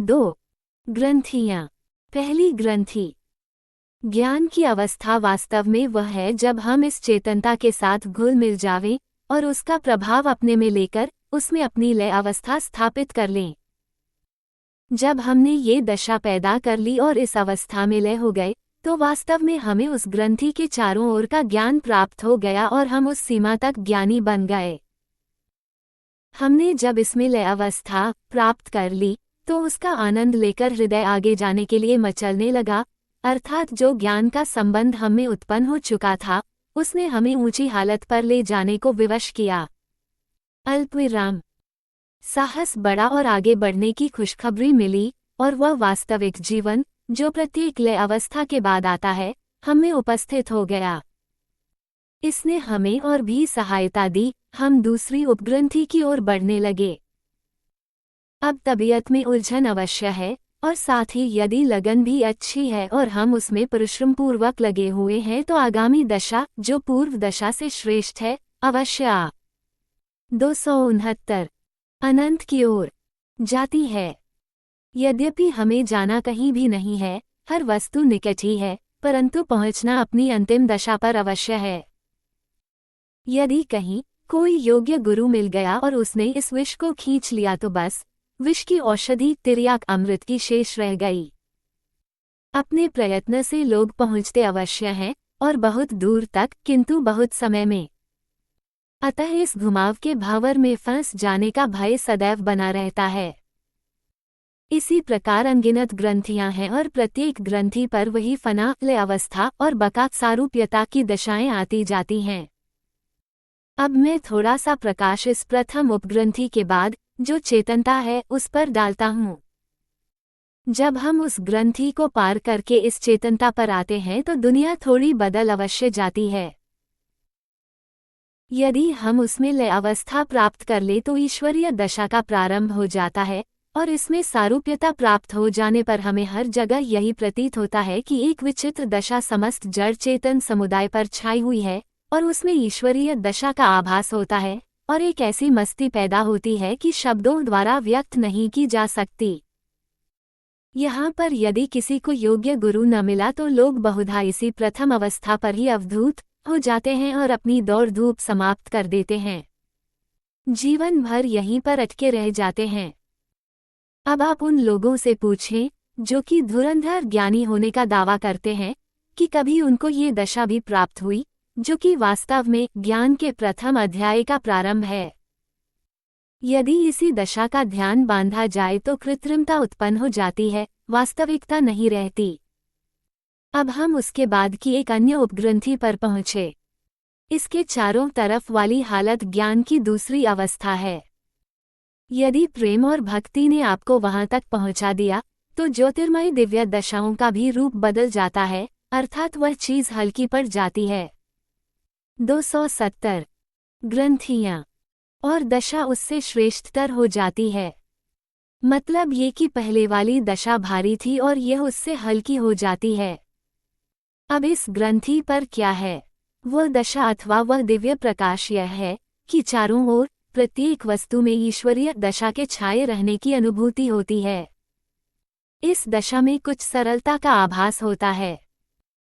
2. ग्रंथियाँ। पहली ग्रंथि। ज्ञान की अवस्था वास्तव में वह है जब हम इस चेतनता के साथ घुल मिल जावें और उसका प्रभाव अपने में लेकर उसमें अपनी लय अवस्था स्थापित कर लें। जब हमने ये दशा पैदा कर ली और इस अवस्था में लय हो गए, तो वास्तव में हमें उस ग्रंथि के चारों ओर का ज्ञान प्राप्त हो गया और हम उस सीमा तक ज्ञानी बन गए। हमने जब इसमें लय अवस्था प्राप्त कर ली, तो उसका आनंद लेकर हृदय आगे जाने के लिए मचलने लगा, अर्थात जो ज्ञान का संबंध हमें उत्पन्न हो चुका था, उसने हमें ऊंची हालत पर ले जाने को विवश किया। अल्पविराम। साहस बढ़ा और आगे बढ़ने की खुशखबरी मिली, और वह वास्तविक जीवन, जो प्रत्येक लय अवस्था के बाद आता है, हमें उपस्थित हो गया। इसने हमें और भी सहायता दी, हम दूसरी उपग्रंथि की ओर बढ़ने लगे। अब तबीयत में उलझन अवश्य है, और साथ ही यदि लगन भी अच्छी है और हम उसमें परिश्रमपूर्वक लगे हुए हैं, तो आगामी दशा, जो पूर्व दशा से श्रेष्ठ है, अवश्य आ 269 अनंत की ओर जाती है। यद्यपि हमें जाना कहीं भी नहीं है, हर वस्तु निकट ही है, परंतु पहुंचना अपनी अंतिम दशा पर अवश्य है। यदि कहीं कोई योग्य गुरु मिल गया और उसने इस विष को खींच लिया, तो बस विष की औषधि तिर्याक अमृत की शेष रह गई। अपने प्रयत्न से लोग पहुंचते अवश्य हैं, और बहुत दूर तक, किंतु बहुत समय में। अतः इस घुमाव के भावर में फंस जाने का भय सदैव बना रहता है। इसी प्रकार अनगिनत ग्रंथियां हैं और प्रत्येक ग्रंथि पर वही फना, लय अवस्था और बका सारूप्यता की दशाएं आती जाती हैं। अब मैं थोड़ा सा प्रकाश इस प्रथम उपग्रंथि के बाद, जो चेतनता है, उस पर डालता हूँ। जब हम उस ग्रंथि को पार करके इस चेतनता पर आते हैं, तो दुनिया थोड़ी बदल अवश्य जाती है। यदि हम उसमें लय अवस्था प्राप्त कर ले, तो ईश्वरीय दशा का प्रारंभ हो जाता है, और इसमें सारूप्यता प्राप्त हो जाने पर हमें हर जगह यही प्रतीत होता है कि एक विचित्र दशा समस्त जड़ चेतन समुदाय पर छाई हुई है, और उसमें ईश्वरीय दशा का आभास होता है, और एक ऐसी मस्ती पैदा होती है कि शब्दों द्वारा व्यक्त नहीं की जा सकती। यहाँ पर यदि किसी को योग्य गुरु न मिला, तो लोग बहुधा इसी प्रथम अवस्था पर ही अवधूत हो जाते हैं और अपनी दौड़ धूप समाप्त कर देते हैं। जीवन भर यहीं पर अटके रह जाते हैं। अब आप उन लोगों से पूछें, जो कि धुरंधर ज्ञानी होने का दावा करते हैं, कि कभी उनको ये दशा भी प्राप्त हुई, जो कि वास्तव में ज्ञान के प्रथम अध्याय का प्रारंभ है। यदि इसी दशा का ध्यान बांधा जाए, तो कृत्रिमता उत्पन्न हो जाती है, वास्तविकता नहीं रहती। अब हम उसके बाद की एक अन्य उपग्रंथि पर पहुँचे। इसके चारों तरफ वाली हालत ज्ञान की दूसरी अवस्था है। यदि प्रेम और भक्ति ने आपको वहां तक पहुंचा दिया, तो ज्योतिर्मय दिव्य दशाओं का भी रूप बदल जाता है, अर्थात वह चीज हल्की पड़ जाती है। 270 ग्रंथियाँ। और दशा उससे श्रेष्ठतर हो जाती है। मतलब ये कि पहले वाली दशा भारी थी और यह उससे हल्की हो जाती है। अब इस ग्रंथि पर क्या है? वह दशा अथवा वह दिव्य प्रकाश यह है कि चारों ओर प्रत्येक वस्तु में ईश्वरीय दशा के छाए रहने की अनुभूति होती है। इस दशा में कुछ सरलता का आभास होता है।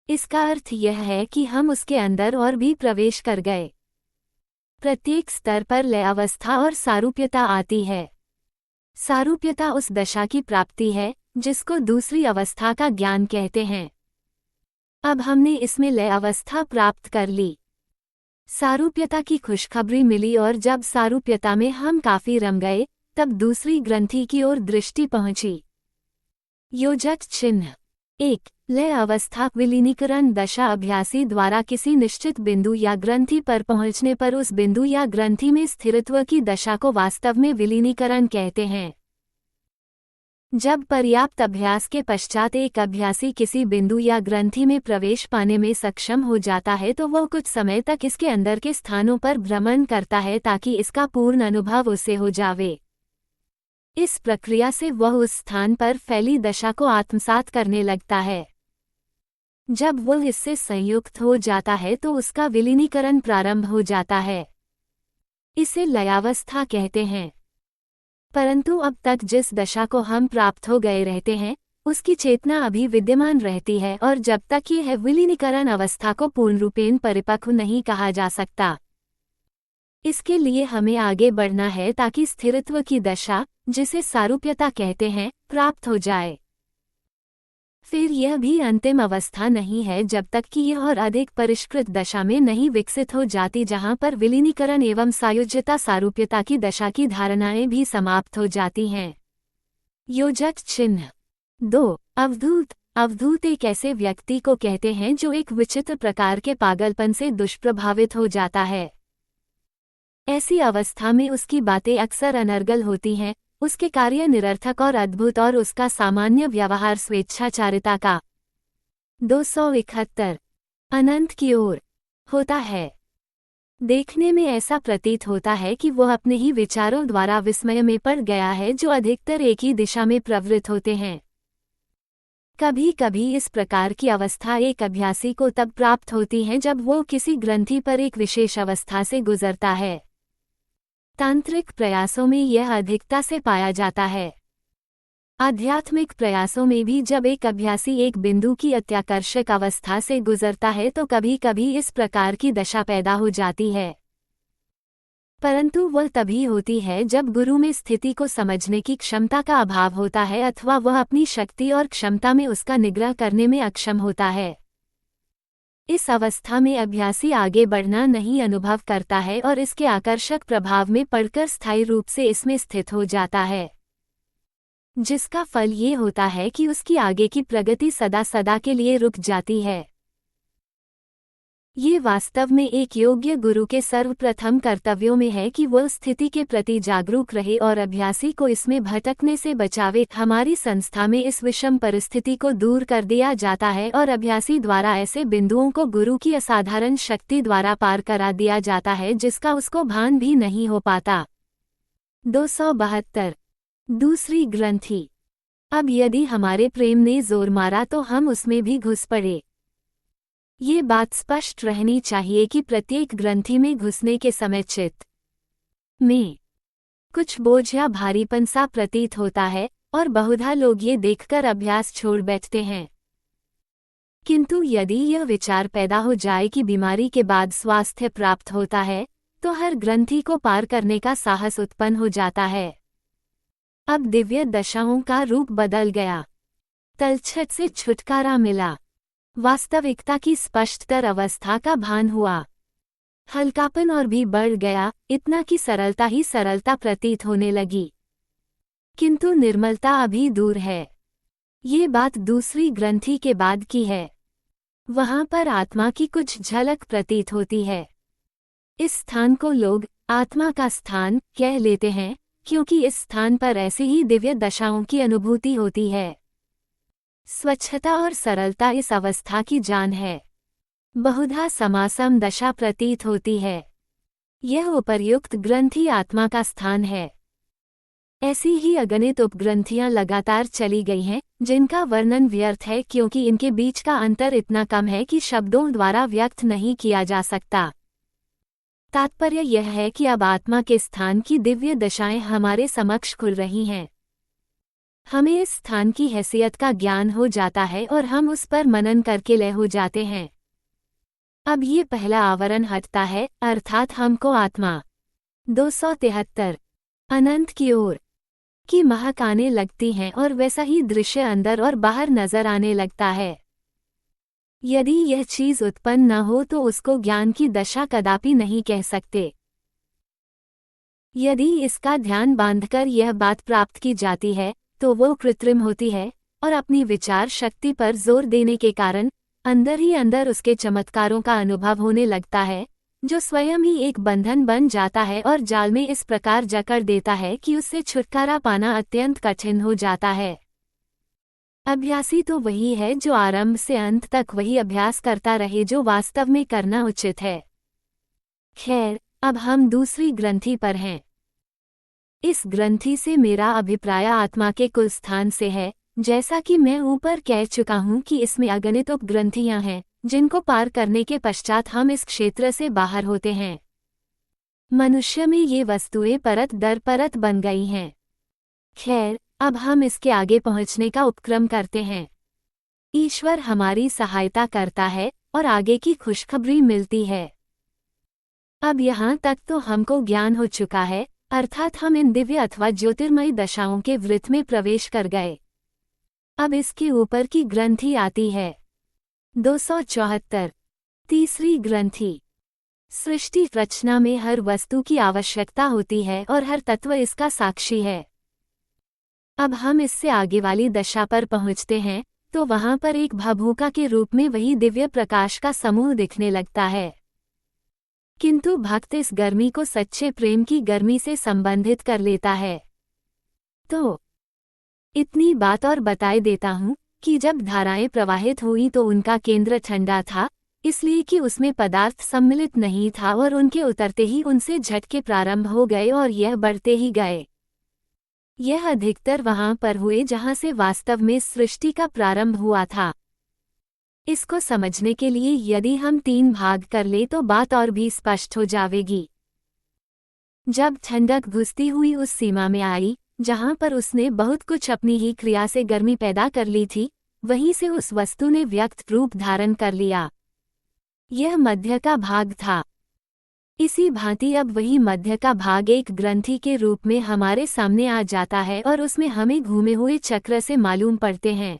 इसका अर्थ यह है कि हम उसके अंदर और भी प्रवेश कर गए। प्रत्येक स्तर पर लय अवस्था और सारूप्यता आती है। सारूप्यता उस दशा की प्राप्ति है, जिसको दूसरी अवस्था का ज्ञान कहते हैं। अब हमने इसमें लय अवस्था प्राप्त कर ली। सारूप्यता की खुशखबरी मिली, और जब सारूप्यता में हम काफी रम गए, तब दूसरी ग्रंथि की ओर दृष्टि पहुंची। योजक चिन्ह 1. लय अवस्था विलीनीकरण दशा अभ्यासी द्वारा किसी निश्चित बिंदु या ग्रंथि पर पहुंचने पर उस बिंदु या ग्रंथि में स्थिरत्व की दशा को वास्तव में विलीनीकरण कहते हैं। जब पर्याप्त अभ्यास के पश्चात एक अभ्यासी किसी बिंदु या ग्रंथि में प्रवेश पाने में सक्षम हो जाता है, तो वह कुछ समय तक इसके अंदर के स्थानों पर भ्रमण करता है, ताकि इसका पूर्ण अनुभव उसे हो जावे। इस प्रक्रिया से वह उस स्थान पर फैली दशा को आत्मसात करने लगता है। जब वह इससे संयुक्त हो जाता है, तो उसका विलीनीकरण प्रारंभ हो जाता है। इसे लयावस्था कहते हैं। परंतु अब तक जिस दशा को हम प्राप्त हो गए रहते हैं, उसकी चेतना अभी विद्यमान रहती है और जब तक यह विलीनीकरण अवस्था को पूर्ण रूपेण परिपक्व नहीं कहा जा सकता। इसके लिए हमें आगे बढ़ना है ताकि स्थिरत्व की दशा, जिसे सारूप्यता कहते हैं, प्राप्त हो जाए। फिर यह भी अंतिम अवस्था नहीं है जब तक कि यह और अधिक परिष्कृत दशा में नहीं विकसित हो जाती, जहां पर विलीनीकरण एवं सायुज्यता सारूप्यता की दशा की धारणाएं भी समाप्त हो जाती हैं। योजक चिन्ह 2। अवधूत। अवधूत एक ऐसे व्यक्ति को कहते हैं जो एक विचित्र प्रकार के पागलपन से दुष्प्रभावित हो जाता है। ऐसी अवस्था में उसकी बातें अक्सर अनर्गल होती हैं, उसके कार्य निरर्थक और अद्भुत और उसका सामान्य व्यवहार स्वेच्छाचारिता का 271 अनंत की ओर होता है। देखने में ऐसा प्रतीत होता है कि वह अपने ही विचारों द्वारा विस्मय में पड़ गया है, जो अधिकतर एक ही दिशा में प्रवृत्त होते हैं। कभी कभी इस प्रकार की अवस्था एक अभ्यासी को तब प्राप्त होती है जब वो किसी ग्रंथि पर एक विशेष अवस्था से गुजरता है। तांत्रिक प्रयासों में यह अधिकता से पाया जाता है। आध्यात्मिक प्रयासों में भी जब एक अभ्यासी एक बिंदु की अत्याकर्षक अवस्था से गुजरता है तो कभी कभी इस प्रकार की दशा पैदा हो जाती है, परंतु वह तभी होती है जब गुरु में स्थिति को समझने की क्षमता का अभाव होता है अथवा वह अपनी शक्ति और क्षमता में उसका निग्रह करने में अक्षम होता है। इस अवस्था में अभ्यासी आगे बढ़ना नहीं अनुभव करता है और इसके आकर्षक प्रभाव में पड़कर स्थायी रूप से इसमें स्थित हो जाता है, जिसका फल ये होता है कि उसकी आगे की प्रगति सदा सदा के लिए रुक जाती है। ये वास्तव में एक योग्य गुरु के सर्वप्रथम कर्तव्यों में है कि वह स्थिति के प्रति जागरूक रहे और अभ्यासी को इसमें भटकने से बचावे। हमारी संस्था में इस विषम परिस्थिति को दूर कर दिया जाता है और अभ्यासी द्वारा ऐसे बिंदुओं को गुरु की असाधारण शक्ति द्वारा पार करा दिया जाता है जिसका उसको भान भी नहीं हो पाता। 272 दूसरी ग्रंथि। अब यदि हमारे प्रेम ने जोर मारा तो हम उसमें भी घुस पड़े। ये बात स्पष्ट रहनी चाहिए कि प्रत्येक ग्रंथि में घुसने के समय चित्त में कुछ बोझ या भारीपन सा प्रतीत होता है और बहुधा लोग ये देखकर अभ्यास छोड़ बैठते हैं। किंतु यदि यह विचार पैदा हो जाए कि बीमारी के बाद स्वास्थ्य प्राप्त होता है, तो हर ग्रंथि को पार करने का साहस उत्पन्न हो जाता है। अब दिव्य दशाओं का रूप बदल गया, तलछट से छुटकारा मिला, वास्तविकता की स्पष्टतर अवस्था का भान हुआ, हल्कापन और भी बढ़ गया, इतना कि सरलता ही सरलता प्रतीत होने लगी, किंतु निर्मलता अभी दूर है। ये बात दूसरी ग्रंथि के बाद की है। वहां पर आत्मा की कुछ झलक प्रतीत होती है। इस स्थान को लोग आत्मा का स्थान कह लेते हैं क्योंकि इस स्थान पर ऐसी ही दिव्य दशाओं की अनुभूति होती है। स्वच्छता और सरलता इस अवस्था की जान है। बहुधा समासम दशा प्रतीत होती है। यह उपर्युक्त ग्रंथि आत्मा का स्थान है। ऐसी ही अगणित उपग्रंथियां लगातार चली गई हैं, जिनका वर्णन व्यर्थ है क्योंकि इनके बीच का अंतर इतना कम है कि शब्दों द्वारा व्यक्त नहीं किया जा सकता। तात्पर्य यह है कि अब आत्मा के स्थान की दिव्य दशाएं हमारे समक्ष खुल रही हैं। हमें इस स्थान की हैसियत का ज्ञान हो जाता है और हम उस पर मनन करके लय हो जाते हैं। अब ये पहला आवरण हटता है, अर्थात हमको आत्मा 273 अनंत की ओर की महक आने लगती हैं और वैसा ही दृश्य अंदर और बाहर नजर आने लगता है। यदि यह चीज उत्पन्न न हो तो उसको ज्ञान की दशा कदापि नहीं कह सकते। यदि इसका ध्यान बांधकर यह बात प्राप्त की जाती है तो वो कृत्रिम होती है और अपनी विचार शक्ति पर जोर देने के कारण अंदर ही अंदर उसके चमत्कारों का अनुभव होने लगता है, जो स्वयं ही एक बंधन बन जाता है और जाल में इस प्रकार जकड़ देता है कि उससे छुटकारा पाना अत्यंत कठिन हो जाता है। अभ्यासी तो वही है जो आरंभ से अंत तक वही अभ्यास करता रहे जो वास्तव में करना उचित है। खैर, अब हम दूसरी ग्रंथि पर हैं। इस ग्रंथि से मेरा अभिप्राय आत्मा के कुल स्थान से है, जैसा कि मैं ऊपर कह चुका हूं कि इसमें अगणित उपग्रंथियां हैं, जिनको पार करने के पश्चात हम इस क्षेत्र से बाहर होते हैं। मनुष्य में ये वस्तुएं परत दर परत बन गई हैं। खैर, अब हम इसके आगे पहुंचने का उपक्रम करते हैं। ईश्वर हमारी सहायता करता है और आगे की खुशखबरी मिलती है। अब यहाँ तक तो हमको ज्ञान हो चुका है, अर्थात हम इन दिव्य अथवा ज्योतिर्मयी दशाओं के वृत्त में प्रवेश कर गए। अब इसके ऊपर की ग्रंथि आती है। 274 तीसरी ग्रंथि। सृष्टि रचना में हर वस्तु की आवश्यकता होती है और हर तत्व इसका साक्षी है। अब हम इससे आगे वाली दशा पर पहुँचते हैं तो वहां पर एक भभूका के रूप में वही दिव्य प्रकाश का समूह दिखने लगता है। किंतु भक्त इस गर्मी को सच्चे प्रेम की गर्मी से संबंधित कर लेता है। तो इतनी बात और बताए देता हूँ कि जब धाराएं प्रवाहित हुई तो उनका केंद्र ठंडा था, इसलिए कि उसमें पदार्थ सम्मिलित नहीं था और उनके उतरते ही उनसे झटके प्रारंभ हो गए और यह बढ़ते ही गए। यह अधिकतर वहां पर हुए जहां से वास्तव में सृष्टि का प्रारंभ हुआ था। इसको समझने के लिए यदि हम 3 भाग कर ले तो बात और भी स्पष्ट हो जाएगी। जब ठंडक घुसती हुई उस सीमा में आई जहां पर उसने बहुत कुछ अपनी ही क्रिया से गर्मी पैदा कर ली थी, वहीं से उस वस्तु ने व्यक्त रूप धारण कर लिया। यह मध्य का भाग था। इसी भांति अब वही मध्य का भाग एक ग्रंथि के रूप में हमारे सामने आ जाता है और उसमें हमें घूमे हुए चक्र से मालूम पड़ते हैं।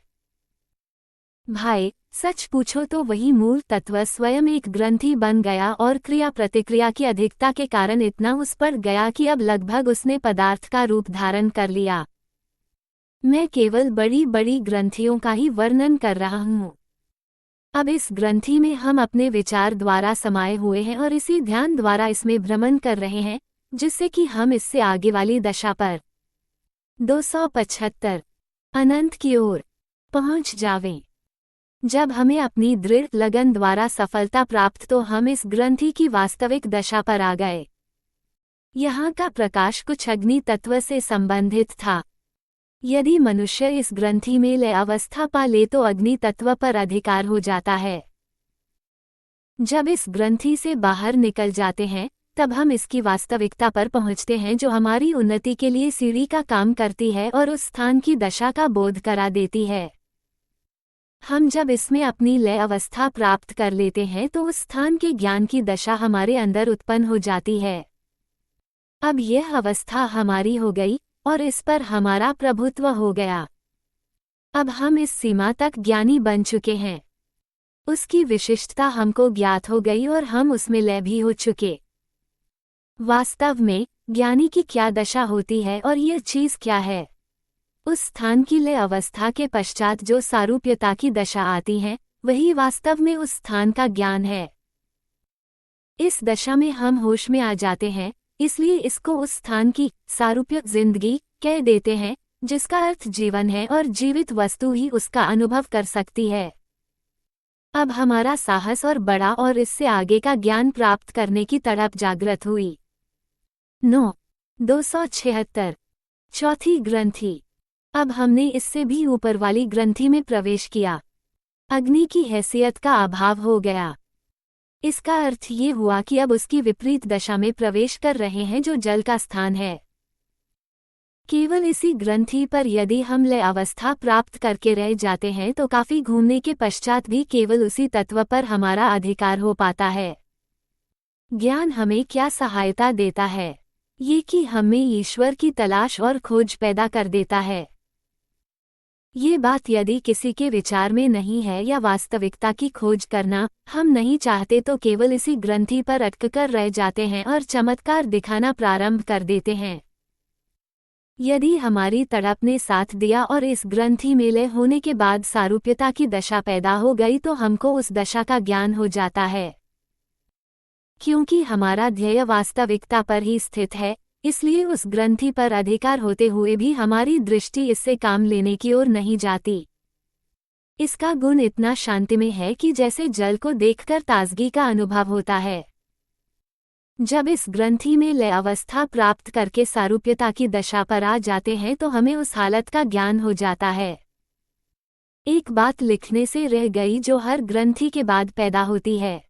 भाई, सच पूछो तो वही मूल तत्व स्वयं एक ग्रंथि बन गया और क्रिया प्रतिक्रिया की अधिकता के कारण इतना उस पर गया कि अब लगभग उसने पदार्थ का रूप धारण कर लिया। मैं केवल बड़ी बड़ी ग्रंथियों का ही वर्णन कर रहा हूँ। अब इस ग्रंथि में हम अपने विचार द्वारा समाये हुए हैं और इसी ध्यान द्वारा इसमें भ्रमण कर रहे हैं, जिससे कि हम इससे आगे वाली दशा पर 275 अनंत की ओर पहुंच जावें। जब हमें अपनी दृढ़ लगन द्वारा सफलता प्राप्त तो हम इस ग्रंथि की वास्तविक दशा पर आ गए। यहाँ का प्रकाश कुछ अग्नि तत्व से संबंधित था। यदि मनुष्य इस ग्रंथि में लय अवस्था पा ले तो अग्नि तत्व पर अधिकार हो जाता है। जब इस ग्रंथि से बाहर निकल जाते हैं तब हम इसकी वास्तविकता पर पहुंचते हैं जो हमारी उन्नति के लिए सीढ़ी का काम करती है और उस स्थान की दशा का बोध करा देती है। हम जब इसमें अपनी लय अवस्था प्राप्त कर लेते हैं तो उस स्थान के ज्ञान की दशा हमारे अंदर उत्पन्न हो जाती है। अब यह अवस्था हमारी हो गई और इस पर हमारा प्रभुत्व हो गया। अब हम इस सीमा तक ज्ञानी बन चुके हैं। उसकी विशिष्टता हमको ज्ञात हो गई और हम उसमें लय भी हो चुके। वास्तव में ज्ञानी की क्या दशा होती है और यह चीज क्या है? उस स्थान की लय अवस्था के पश्चात जो सारूप्यता की दशा आती है, वही वास्तव में उस स्थान का ज्ञान है। इस दशा में हम होश में आ जाते हैं, इसलिए इसको उस स्थान की सारूप्य जिंदगी कह देते हैं, जिसका अर्थ जीवन है और जीवित वस्तु ही उसका अनुभव कर सकती है। अब हमारा साहस और बड़ा और इससे आगे का ज्ञान प्राप्त करने की तड़प जागृत हुई। 276 चौथी ग्रंथि। अब हमने इससे भी ऊपर वाली ग्रंथि में प्रवेश किया। अग्नि की हैसियत का अभाव हो गया। इसका अर्थ ये हुआ कि अब उसकी विपरीत दशा में प्रवेश कर रहे हैं जो जल का स्थान है। केवल इसी ग्रंथि पर यदि हम लय अवस्था प्राप्त करके रह जाते हैं तो काफी घूमने के पश्चात भी केवल उसी तत्व पर हमारा अधिकार हो पाता है। ज्ञान हमें क्या सहायता देता है? ये कि हमें ईश्वर की तलाश और खोज पैदा कर देता है। ये बात यदि किसी के विचार में नहीं है या वास्तविकता की खोज करना हम नहीं चाहते तो केवल इसी ग्रंथि पर अटककर रह जाते हैं और चमत्कार दिखाना प्रारंभ कर देते हैं। यदि हमारी तड़प ने साथ दिया और इस ग्रंथि में लय होने के बाद सारूप्यता की दशा पैदा हो गई तो हमको उस दशा का ज्ञान हो जाता है। क्योंकि हमारा ध्येय वास्तविकता पर ही स्थित है, इसलिए उस ग्रंथि पर अधिकार होते हुए भी हमारी दृष्टि इससे काम लेने की ओर नहीं जाती। इसका गुण इतना शांतिमय है कि जैसे जल को देखकर ताजगी का अनुभव होता है। जब इस ग्रंथि में लय अवस्था प्राप्त करके सारूप्यता की दशा पर आ जाते हैं तो हमें उस हालत का ज्ञान हो जाता है। एक बात लिखने से रह गई जो हर ग्रंथि के बाद पैदा होती है।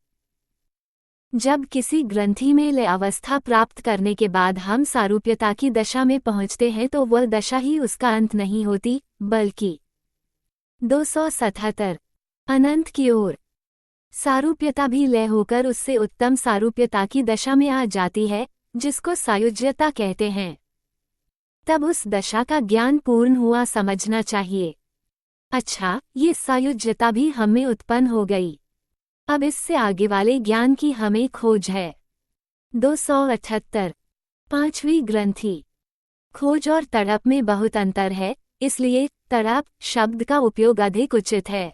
जब किसी ग्रंथि में लय अवस्था प्राप्त करने के बाद हम सारूप्यता की दशा में पहुंचते हैं तो वह दशा ही उसका अंत नहीं होती, बल्कि 277 अनंत की ओर सारूप्यता भी लय होकर उससे उत्तम सारूप्यता की दशा में आ जाती है, जिसको सायुज्यता कहते हैं। तब उस दशा का ज्ञान पूर्ण हुआ समझना चाहिए। अच्छा, ये सायुज्यता भी हमें उत्पन्न हो गई। अब इससे आगे वाले ज्ञान की हमें खोज है। 278 पांचवी ग्रंथि। खोज और तड़प में बहुत अंतर है, इसलिए तड़प शब्द का उपयोग अधिक उचित है।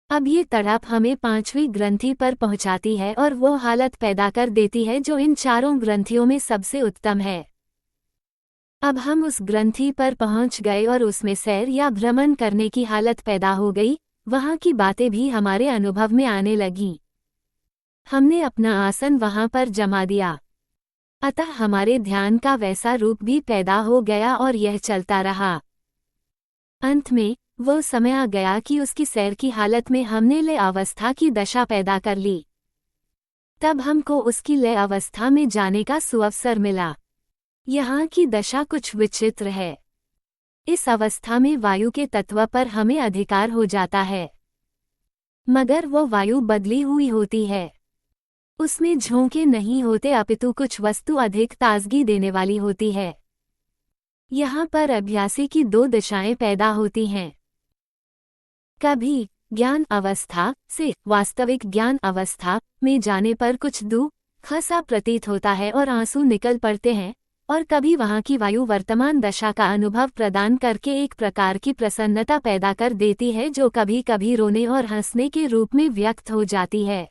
अब ये तड़प हमें पांचवी ग्रंथि पर पहुंचाती है और वो हालत पैदा कर देती है जो इन चारों ग्रंथियों में सबसे उत्तम है। अब हम उस ग्रंथि पर पहुंच गए और उसमें सैर या भ्रमण करने की हालत पैदा हो गई, वहां की बातें भी हमारे अनुभव में आने लगीं। हमने अपना आसन वहां पर जमा दिया, अतः हमारे ध्यान का वैसा रूप भी पैदा हो गया और यह चलता रहा। अंत में वो समय आ गया कि उसकी सैर की हालत में हमने लय अवस्था की दशा पैदा कर ली। तब हमको उसकी लय अवस्था में जाने का सुअवसर मिला। यहाँ की दशा कुछ विचित्र है। इस अवस्था में वायु के तत्व पर हमें अधिकार हो जाता है, मगर वो वायु बदली हुई होती है। उसमें झोंके नहीं होते, अपितु कुछ वस्तु अधिक ताजगी देने वाली होती है। यहाँ पर अभ्यासी की दो दिशाएं पैदा होती हैं। कभी ज्ञान अवस्था से वास्तविक ज्ञान अवस्था में जाने पर कुछ दुख सा प्रतीत होता है और आंसू निकल पड़ते हैं, और कभी वहाँ की वायु वर्तमान दशा का अनुभव प्रदान करके एक प्रकार की प्रसन्नता पैदा कर देती है जो कभी कभी रोने और हंसने के रूप में व्यक्त हो जाती है।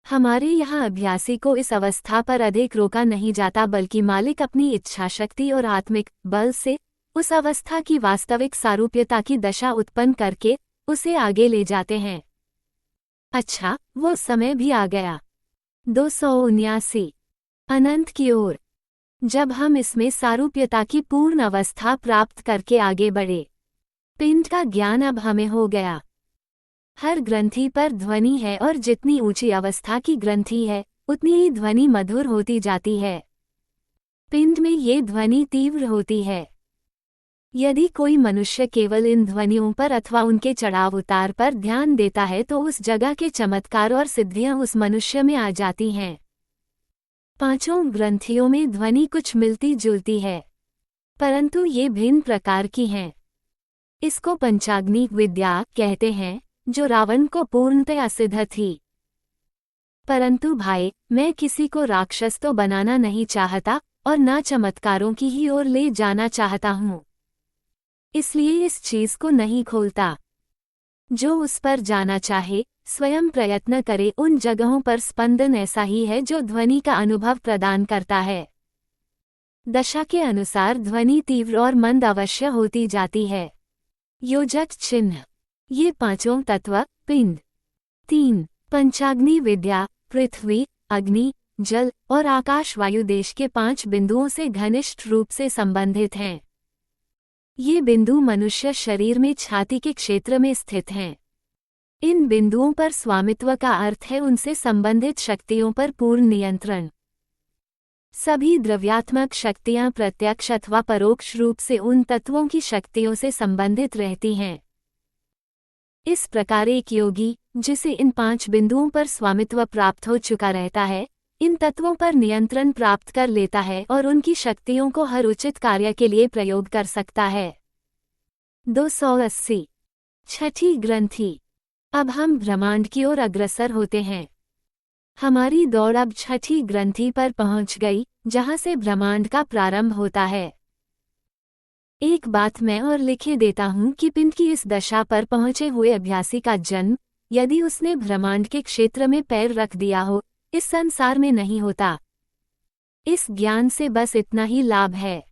हमारे यहाँ अभ्यासी को इस अवस्था पर अधिक रोका नहीं जाता, बल्कि मालिक अपनी इच्छाशक्ति और आत्मिक बल से उस अवस्था की वास्तविक सारूप्यता की दशा उत्पन्न करके उसे आगे ले जाते हैं। अच्छा, वो समय भी आ गया। 279 अनंत की ओर। जब हम इसमें सारूप्यता की पूर्ण अवस्था प्राप्त करके आगे बढ़े, पिंड का ज्ञान अब हमें हो गया। हर ग्रंथि पर ध्वनि है और जितनी ऊंची अवस्था की ग्रंथि है उतनी ही ध्वनि मधुर होती जाती है। पिंड में ये ध्वनि तीव्र होती है। यदि कोई मनुष्य केवल इन ध्वनियों पर अथवा उनके चढ़ाव उतार पर ध्यान देता है तो उस जगह के चमत्कार और सिद्धियां उस मनुष्य में आ जाती हैं। पांचों ग्रंथियों में ध्वनि कुछ मिलती जुलती है, परंतु ये भिन्न प्रकार की हैं। इसको पंचाग्नि विद्या कहते हैं, जो रावण को पूर्णतया सिद्ध थी। परंतु भाई, मैं किसी को राक्षस तो बनाना नहीं चाहता और न चमत्कारों की ही ओर ले जाना चाहता हूँ, इसलिए इस चीज को नहीं खोलता। जो उस पर जाना चाहे स्वयं प्रयत्न करे। उन जगहों पर स्पंदन ऐसा ही है जो ध्वनि का अनुभव प्रदान करता है। दशा के अनुसार ध्वनि तीव्र और मंद अवश्य होती जाती है। योजक चिन्ह। ये पांचों तत्व पिंड 3 पंचाग्नि विद्या पृथ्वी, अग्नि, जल और आकाश वायु देश के 5 बिंदुओं से घनिष्ठ रूप से संबंधित हैं। ये बिंदु मनुष्य शरीर में छाती के क्षेत्र में स्थित हैं। इन बिंदुओं पर स्वामित्व का अर्थ है उनसे संबंधित शक्तियों पर पूर्ण नियंत्रण। सभी द्रव्यात्मक शक्तियां प्रत्यक्ष अथवा परोक्ष रूप से उन तत्वों की शक्तियों से संबंधित रहती हैं। इस प्रकार एक योगी, जिसे इन 5 बिंदुओं पर स्वामित्व प्राप्त हो चुका रहता है, इन तत्वों पर नियंत्रण प्राप्त कर लेता है और उनकी शक्तियों को हर उचित कार्य के लिए प्रयोग कर सकता है। 280 छठी ग्रंथि। अब हम ब्रह्मांड की ओर अग्रसर होते हैं। हमारी दौड़ अब छठी ग्रंथि पर पहुंच गई, जहां से ब्रह्मांड का प्रारंभ होता है। एक बात मैं और लिखे देता हूं कि पिंड की इस दशा पर पहुंचे हुए अभ्यासी का जन्म, यदि उसने ब्रह्मांड के क्षेत्र में पैर रख दिया हो, इस संसार में नहीं होता। इस ज्ञान से बस इतना ही लाभ है।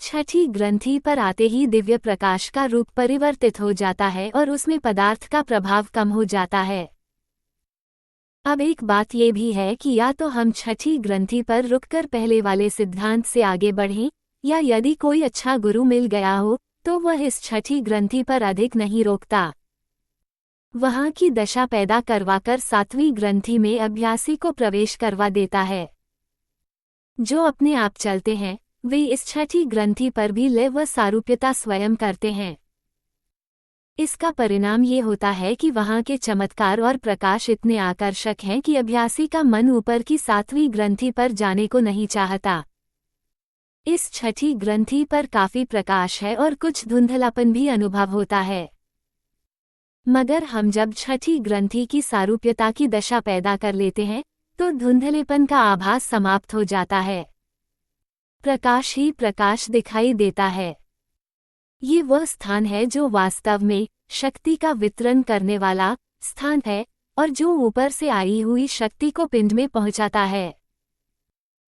छठी ग्रंथि पर आते ही दिव्य प्रकाश का रूप परिवर्तित हो जाता है और उसमें पदार्थ का प्रभाव कम हो जाता है। अब एक बात ये भी है कि या तो हम छठी ग्रंथि पर रुककर पहले वाले सिद्धांत से आगे बढ़ें, या यदि कोई अच्छा गुरु मिल गया हो तो वह इस छठी ग्रंथि पर अधिक नहीं रोकता। वहाँ की दशा पैदा करवाकर 7वीं ग्रंथि में अभ्यासी को प्रवेश करवा देता है। जो अपने आप चलते हैं वे इस 6ठी ग्रंथि पर भी लय व सारूप्यता स्वयं करते हैं। इसका परिणाम ये होता है कि वहाँ के चमत्कार और प्रकाश इतने आकर्षक हैं कि अभ्यासी का मन ऊपर की 7वीं ग्रंथि पर जाने को नहीं चाहता। इस 6ठी ग्रंथि पर काफी प्रकाश है और कुछ धुंधलापन भी अनुभव होता है। मगर हम जब 6ठी ग्रंथि की सारूप्यता की दशा पैदा कर लेते हैं तो धुंधलेपन का आभास समाप्त हो जाता है। प्रकाश ही प्रकाश दिखाई देता है। ये वह स्थान है जो वास्तव में शक्ति का वितरण करने वाला स्थान है और जो ऊपर से आई हुई शक्ति को पिंड में पहुंचाता है।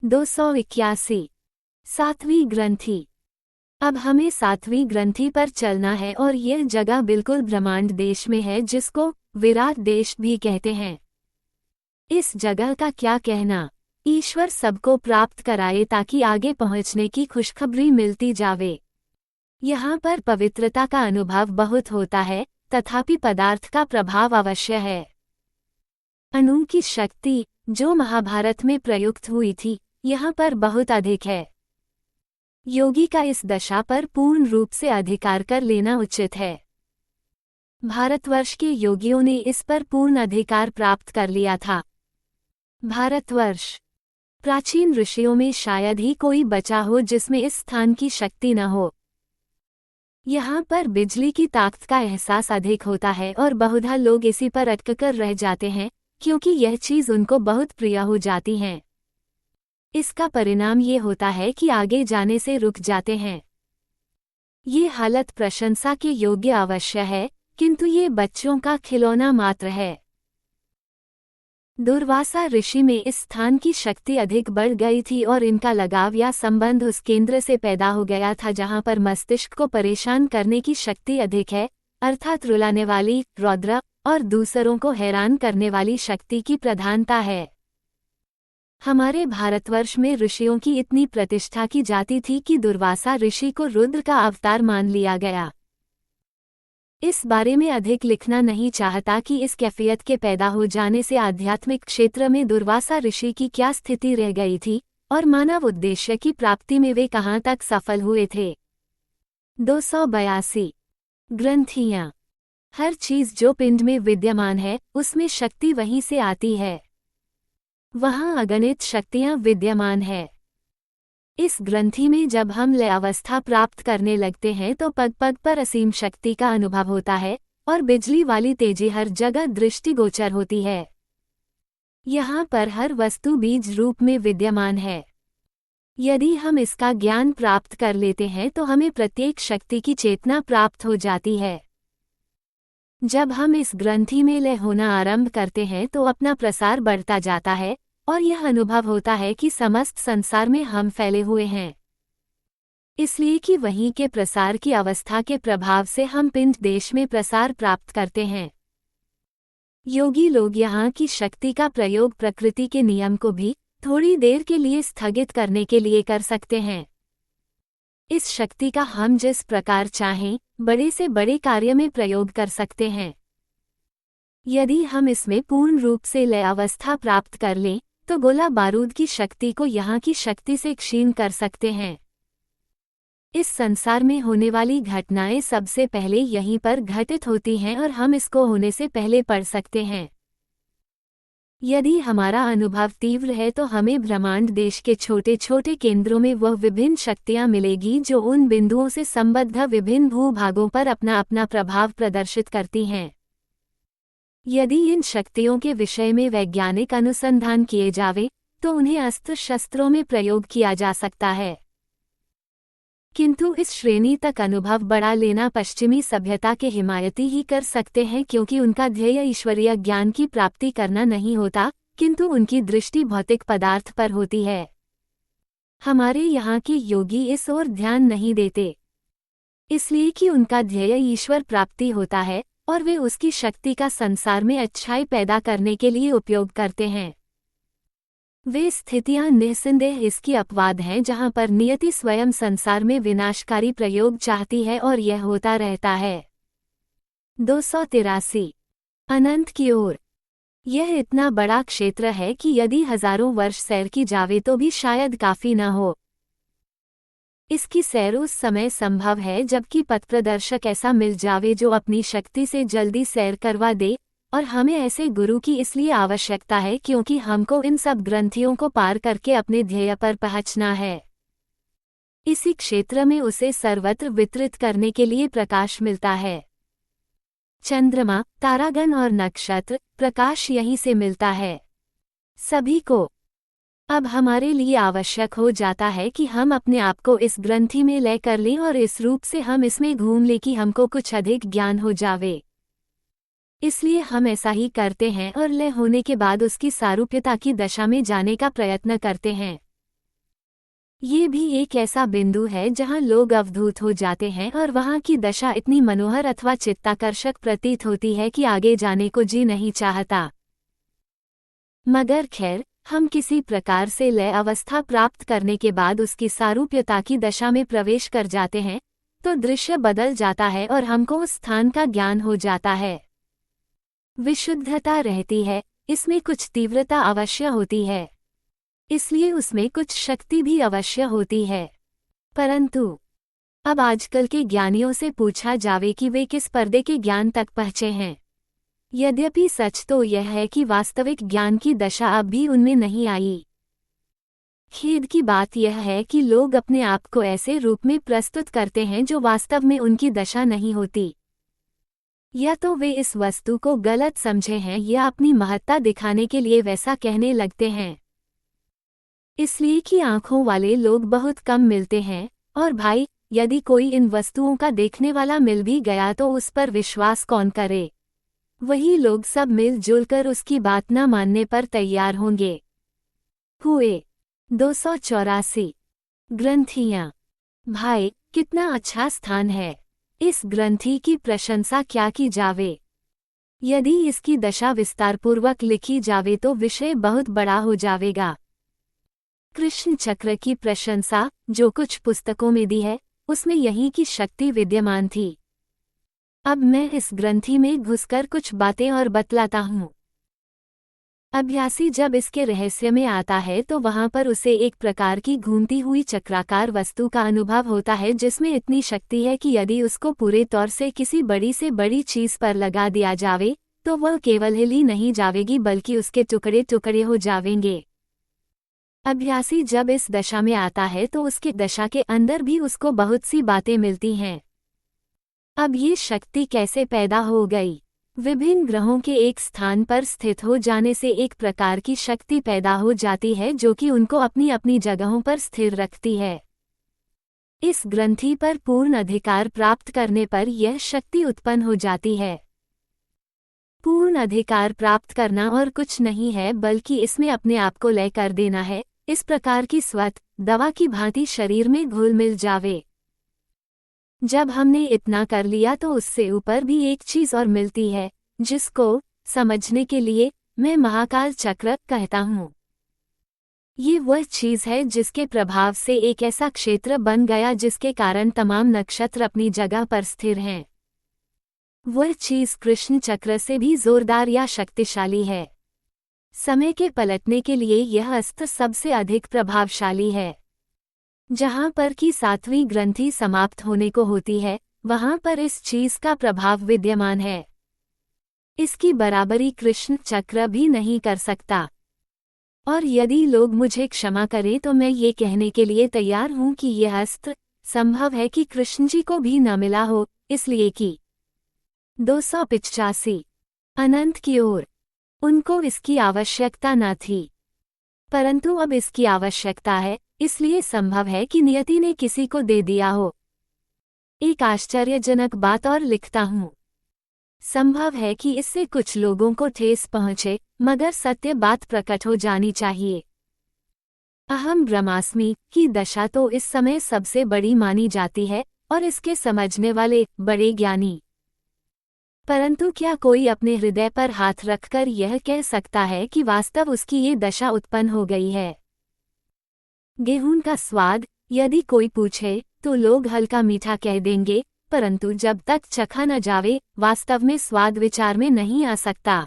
281 7वीं ग्रंथि। अब हमें 7वीं ग्रंथि पर चलना है और यह जगह बिल्कुल ब्रह्मांड देश में है जिसको विराट देश भी कहते हैं। इस जगह का क्या कहना। ईश्वर सबको प्राप्त कराए ताकि आगे पहुंचने की खुशखबरी मिलती जावे। यहाँ पर पवित्रता का अनुभव बहुत होता है तथापि पदार्थ का प्रभाव अवश्य है। अणु की शक्ति जो महाभारत में प्रयुक्त हुई थी यहाँ पर बहुत अधिक है। योगी का इस दशा पर पूर्ण रूप से अधिकार कर लेना उचित है। भारतवर्ष के योगियों ने इस पर पूर्ण अधिकार प्राप्त कर लिया था। भारतवर्ष प्राचीन ऋषियों में शायद ही कोई बचा हो जिसमें इस स्थान की शक्ति न हो। यहाँ पर बिजली की ताकत का एहसास अधिक होता है और बहुधा लोग इसी पर अटककर रह जाते हैं क्योंकि यह चीज़ उनको बहुत प्रिय हो जाती है। इसका परिणाम ये होता है कि आगे जाने से रुक जाते हैं। ये हालत प्रशंसा के योग्य अवश्य है किंतु ये बच्चों का खिलौना मात्र है। दुर्वासा ऋषि में इस स्थान की शक्ति अधिक बढ़ गई थी और इनका लगाव या संबंध उस केंद्र से पैदा हो गया था जहाँ पर मस्तिष्क को परेशान करने की शक्ति अधिक है, अर्थात रुलाने वाली रौद्र और दूसरों को हैरान करने वाली शक्ति की प्रधानता है। हमारे भारतवर्ष में ऋषियों की इतनी प्रतिष्ठा की जाती थी कि दुर्वासा ऋषि को रुद्र का अवतार मान लिया गया। इस बारे में अधिक लिखना नहीं चाहता कि इस कैफियत के पैदा हो जाने से आध्यात्मिक क्षेत्र में दुर्वासा ऋषि की क्या स्थिति रह गई थी और मानव उद्देश्य की प्राप्ति में वे कहाँ तक सफल हुए थे। 282 ग्रंथियाँ। हर चीज जो पिंड में विद्यमान है उसमें शक्ति वहीं से आती है। वहाँ अगणित शक्तियाँ विद्यमान है। इस ग्रंथि में जब हम लय अवस्था प्राप्त करने लगते हैं तो पग पग पर असीम शक्ति का अनुभव होता है और बिजली वाली तेजी हर जगह दृष्टिगोचर होती है। यहाँ पर हर वस्तु बीज रूप में विद्यमान है। यदि हम इसका ज्ञान प्राप्त कर लेते हैं तो हमें प्रत्येक शक्ति की चेतना प्राप्त हो जाती है। जब हम इस ग्रंथि में लय होना आरंभ करते हैं तो अपना प्रसार बढ़ता जाता है और यह अनुभव होता है कि समस्त संसार में हम फैले हुए हैं, इसलिए कि वहीं के प्रसार की अवस्था के प्रभाव से हम पिंड देश में प्रसार प्राप्त करते हैं। योगी लोग यहाँ की शक्ति का प्रयोग प्रकृति के नियम को भी थोड़ी देर के लिए स्थगित करने के लिए कर सकते हैं। इस शक्ति का हम जिस प्रकार चाहें बड़े से बड़े कार्य में प्रयोग कर सकते हैं। यदि हम इसमें पूर्ण रूप से लय अवस्था प्राप्त कर लें तो गोला बारूद की शक्ति को यहाँ की शक्ति से क्षीण कर सकते हैं। इस संसार में होने वाली घटनाएं सबसे पहले यहीं पर घटित होती हैं और हम इसको होने से पहले पढ़ सकते हैं। यदि हमारा अनुभव तीव्र है तो हमें ब्रह्मांड देश के छोटे छोटे केंद्रों में वह विभिन्न शक्तियां मिलेगी जो उन बिंदुओं से संबद्ध विभिन्न भूभागों पर अपना अपना प्रभाव प्रदर्शित करती हैं। यदि इन शक्तियों के विषय में वैज्ञानिक अनुसंधान किए जावे तो उन्हें अस्त्र शस्त्रों में प्रयोग किया जा सकता है, किंतु इस श्रेणी तक अनुभव बढ़ा लेना पश्चिमी सभ्यता के हिमायती ही कर सकते हैं क्योंकि उनका ध्येय ईश्वरीय ज्ञान की प्राप्ति करना नहीं होता किंतु उनकी दृष्टि भौतिक पदार्थ पर होती है। हमारे यहाँ के योगी इस ओर ध्यान नहीं देते, इसलिए कि उनका ध्येय ईश्वर प्राप्ति होता है और वे उसकी शक्ति का संसार में अच्छाई पैदा करने के लिए उपयोग करते हैं। वे स्थितियां निस्संदेह इसकी अपवाद हैं जहां पर नियति स्वयं संसार में विनाशकारी प्रयोग चाहती है और यह होता रहता है। 283 अनंत की ओर। यह इतना बड़ा क्षेत्र है कि यदि हजारों वर्ष सैर की जावे तो भी शायद काफी न हो। इसकी सैर उस समय संभव है जबकि पथप्रदर्शक ऐसा मिल जावे जो अपनी शक्ति से जल्दी सैर करवा दे, और हमें ऐसे गुरु की इसलिए आवश्यकता है क्योंकि हमको इन सब ग्रंथियों को पार करके अपने ध्येय पर पहुंचना है। इसी क्षेत्र में उसे सर्वत्र वितरित करने के लिए प्रकाश मिलता है। चंद्रमा, तारागण और नक्षत्र, प्रकाश यहीं से मिलता है सभी को। अब हमारे लिए आवश्यक हो जाता है कि हम अपने आप को इस ग्रंथि में लय कर लें और इस रूप से हम इसमें घूम लें कि हमको कुछ अधिक ज्ञान हो जावे। इसलिए हम ऐसा ही करते हैं और लय होने के बाद उसकी सारूप्यता की दशा में जाने का प्रयत्न करते हैं। ये भी एक ऐसा बिंदु है जहां लोग अवधूत हो जाते हैं और वहां की दशा इतनी मनोहर अथवा चित्ताकर्षक प्रतीत होती है कि आगे जाने को जी नहीं चाहता। मगर खैर, हम किसी प्रकार से लय अवस्था प्राप्त करने के बाद उसकी सारूप्यता की दशा में प्रवेश कर जाते हैं, तो दृश्य बदल जाता है और हमको उस स्थान का ज्ञान हो जाता है। विशुद्धता रहती है, इसमें कुछ तीव्रता अवश्य होती है, इसलिए उसमें कुछ शक्ति भी अवश्य होती है। परंतु अब आजकल के ज्ञानियों से पूछा जावे कि वे किस पर्दे के ज्ञान तक पहुँचे हैं। यद्यपि सच तो यह है कि वास्तविक ज्ञान की दशा अब भी उनमें नहीं आई। खेद की बात यह है कि लोग अपने आप को ऐसे रूप में प्रस्तुत करते हैं जो वास्तव में उनकी दशा नहीं होती। या तो वे इस वस्तु को गलत समझे हैं या अपनी महत्ता दिखाने के लिए वैसा कहने लगते हैं। इसलिए कि आंखों वाले लोग बहुत कम मिलते हैं, और भाई, यदि कोई इन वस्तुओं का देखने वाला मिल भी गया तो उस पर विश्वास कौन करे। वही लोग सब मिलजुल कर उसकी बात न मानने पर तैयार होंगे। हुए 284 ग्रंथियां। भाई, कितना अच्छा स्थान है। इस ग्रंथि की प्रशंसा क्या की जावे। यदि इसकी दशा विस्तारपूर्वक लिखी जावे तो विषय बहुत बड़ा हो जावेगा। कृष्ण चक्र की प्रशंसा जो कुछ पुस्तकों में दी है, उसमें यहीं की शक्ति विद्यमान थी। अब मैं इस ग्रंथि में घुसकर कुछ बातें और बतलाता हूँ। अभ्यासी जब इसके रहस्य में आता है तो वहां पर उसे एक प्रकार की घूमती हुई चक्राकार वस्तु का अनुभव होता है जिसमें इतनी शक्ति है कि यदि उसको पूरे तौर से किसी बड़ी से बड़ी चीज पर लगा दिया जावे तो वह केवल हिल ही नहीं जावेगी बल्कि उसके टुकड़े टुकड़े हो जावेंगे। अभ्यासी जब इस दशा में आता है तो उसके दशा के अंदर भी उसको बहुत सी बातें मिलती हैं। अब ये शक्ति कैसे पैदा हो गई। विभिन्न ग्रहों के एक स्थान पर स्थित हो जाने से एक प्रकार की शक्ति पैदा हो जाती है जो कि उनको अपनी अपनी जगहों पर स्थिर रखती है। इस ग्रंथि पर पूर्ण अधिकार प्राप्त करने पर यह शक्ति उत्पन्न हो जाती है। पूर्ण अधिकार प्राप्त करना और कुछ नहीं है बल्कि इसमें अपने आप को लय कर देना है, इस प्रकार की स्वत दवा की भांति शरीर में घुल मिल जावे। जब हमने इतना कर लिया तो उससे ऊपर भी एक चीज और मिलती है जिसको समझने के लिए मैं महाकाल चक्र कहता हूँ। ये वह चीज है जिसके प्रभाव से एक ऐसा क्षेत्र बन गया जिसके कारण तमाम नक्षत्र अपनी जगह पर स्थिर हैं। वह चीज कृष्ण चक्र से भी जोरदार या शक्तिशाली है। समय के पलटने के लिए यह अस्त्र सबसे अधिक प्रभावशाली है। जहां पर की 7वीं ग्रंथि समाप्त होने को होती है, वहां पर इस चीज का प्रभाव विद्यमान है। इसकी बराबरी कृष्ण चक्र भी नहीं कर सकता। और यदि लोग मुझे क्षमा करें तो मैं ये कहने के लिए तैयार हूं कि यह अस्त्र संभव है कि कृष्ण जी को भी न मिला हो, इसलिए कि 285 अनंत की ओर उनको इसकी आवश्यकता न थी, परंतु अब इसकी आवश्यकता है, इसलिए संभव है कि नियति ने किसी को दे दिया हो। एक आश्चर्यजनक बात और लिखता हूँ। संभव है कि इससे कुछ लोगों को ठेस पहुँचे, मगर सत्य बात प्रकट हो जानी चाहिए। अहम ब्रह्मास्मि की दशा तो इस समय सबसे बड़ी मानी जाती है और इसके समझने वाले बड़े ज्ञानी। परंतु क्या कोई अपने हृदय पर हाथ रखकर यह कह सकता है कि वास्तव उसकी ये दशा उत्पन्न हो गई है। गेहूं का स्वाद यदि कोई पूछे तो लोग हल्का मीठा कह देंगे, परंतु जब तक चखा न जावे वास्तव में स्वाद विचार में नहीं आ सकता।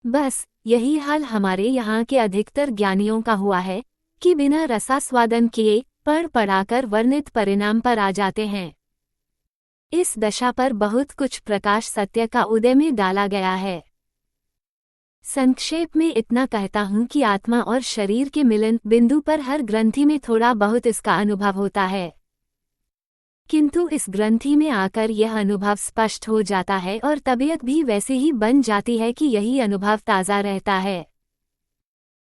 बस यही हाल हमारे यहाँ के अधिकतर ज्ञानियों का हुआ है कि बिना रसास्वादन किए पढ़ पढ़ाकर वर्णित परिणाम पर आ जाते हैं। इस दशा पर बहुत कुछ प्रकाश सत्य का उदय में डाला गया है। संक्षेप में इतना कहता हूँ कि आत्मा और शरीर के मिलन बिंदु पर हर ग्रंथि में थोड़ा बहुत इसका अनुभव होता है, किंतु इस ग्रंथि में आकर यह अनुभव स्पष्ट हो जाता है और तबीयत भी वैसे ही बन जाती है कि यही अनुभव ताज़ा रहता है।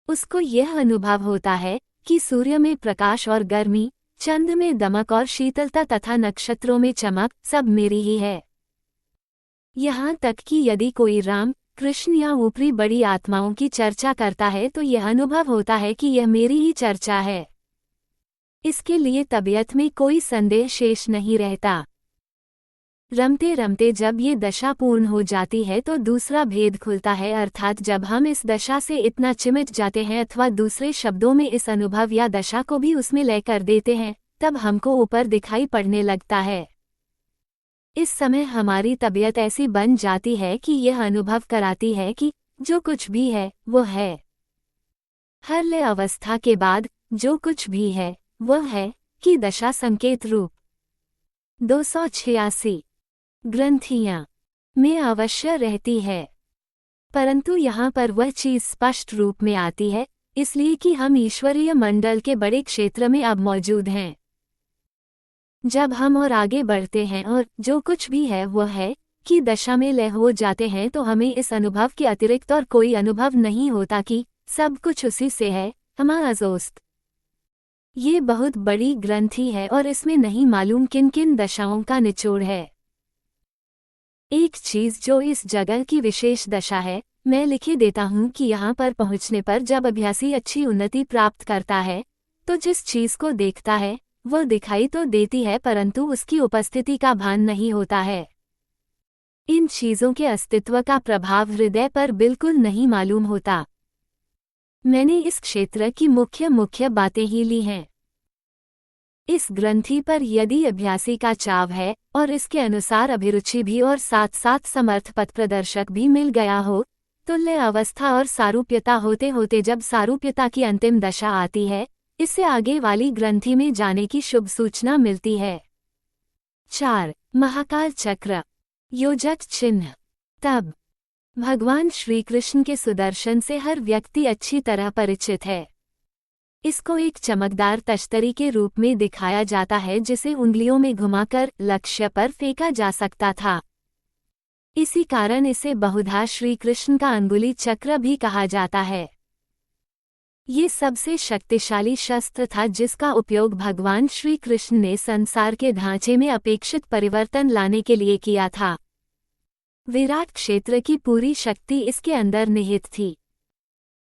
उसको यह अनुभव होता है कि सूर्य में प्रकाश और गर्मी, चंद्र में दमक और शीतलता तथा नक्षत्रों में चमक सब मेरी ही है। यहाँ तक कि यदि कोई राम, कृष्ण या ऊपरी बड़ी आत्माओं की चर्चा करता है तो यह अनुभव होता है कि यह मेरी ही चर्चा है। इसके लिए तबीयत में कोई संदेह शेष नहीं रहता। रमते रमते जब ये दशा पूर्ण हो जाती है तो दूसरा भेद खुलता है, अर्थात जब हम इस दशा से इतना चिमट जाते हैं अथवा दूसरे शब्दों में इस अनुभव या दशा को भी उसमें लय कर देते हैं, तब हमको ऊपर दिखाई पड़ने लगता है। इस समय हमारी तबीयत ऐसी बन जाती है कि यह अनुभव कराती है कि जो कुछ भी है वो है। हर लय अवस्था के बाद जो कुछ भी है वह है कि दशा संकेत रूप। 286 ग्रंथियाँ में अवश्य रहती है, परंतु यहाँ पर वह चीज स्पष्ट रूप में आती है, इसलिए कि हम ईश्वरीय मंडल के बड़े क्षेत्र में अब मौजूद हैं। जब हम और आगे बढ़ते हैं और जो कुछ भी है वह है कि दशा में लय हो जाते हैं तो हमें इस अनुभव के अतिरिक्त और कोई अनुभव नहीं होता कि सब कुछ उसी से है, हमारा दोस्त। ये बहुत बड़ी ग्रंथि है और इसमें नहीं मालूम किन किन दशाओं का निचोड़ है। एक चीज जो इस जगह की विशेष दशा है, मैं लिखे देता हूँ कि यहाँ पर पहुँचने पर जब अभ्यासी अच्छी उन्नति प्राप्त करता है तो जिस चीज को देखता है वह दिखाई तो देती है परंतु उसकी उपस्थिति का भान नहीं होता है। इन चीजों के अस्तित्व का प्रभाव हृदय पर बिल्कुल नहीं मालूम होता। मैंने इस क्षेत्र की मुख्य बातें ही ली हैं। इस ग्रंथि पर यदि अभ्यासी का चाव है और इसके अनुसार अभिरुचि भी और साथ साथ समर्थ पथ प्रदर्शक भी मिल गया हो तो लय अवस्था और सारूप्यता होते होते जब सारूप्यता की अंतिम दशा आती है, इससे आगे वाली ग्रंथि में जाने की शुभ सूचना मिलती है। 4 महाकाल चक्र योजक चिन्ह। तब भगवान श्री कृष्ण के सुदर्शन से हर व्यक्ति अच्छी तरह परिचित है। इसको एक चमकदार तश्तरी के रूप में दिखाया जाता है जिसे उंगलियों में घुमाकर लक्ष्य पर फेंका जा सकता था। इसी कारण इसे बहुधा श्री कृष्ण का अंगुली चक्र भी कहा जाता है। ये सबसे शक्तिशाली शस्त्र था जिसका उपयोग भगवान श्री कृष्ण ने संसार के ढांचे में अपेक्षित परिवर्तन लाने के लिए किया था। विराट क्षेत्र की पूरी शक्ति इसके अंदर निहित थी।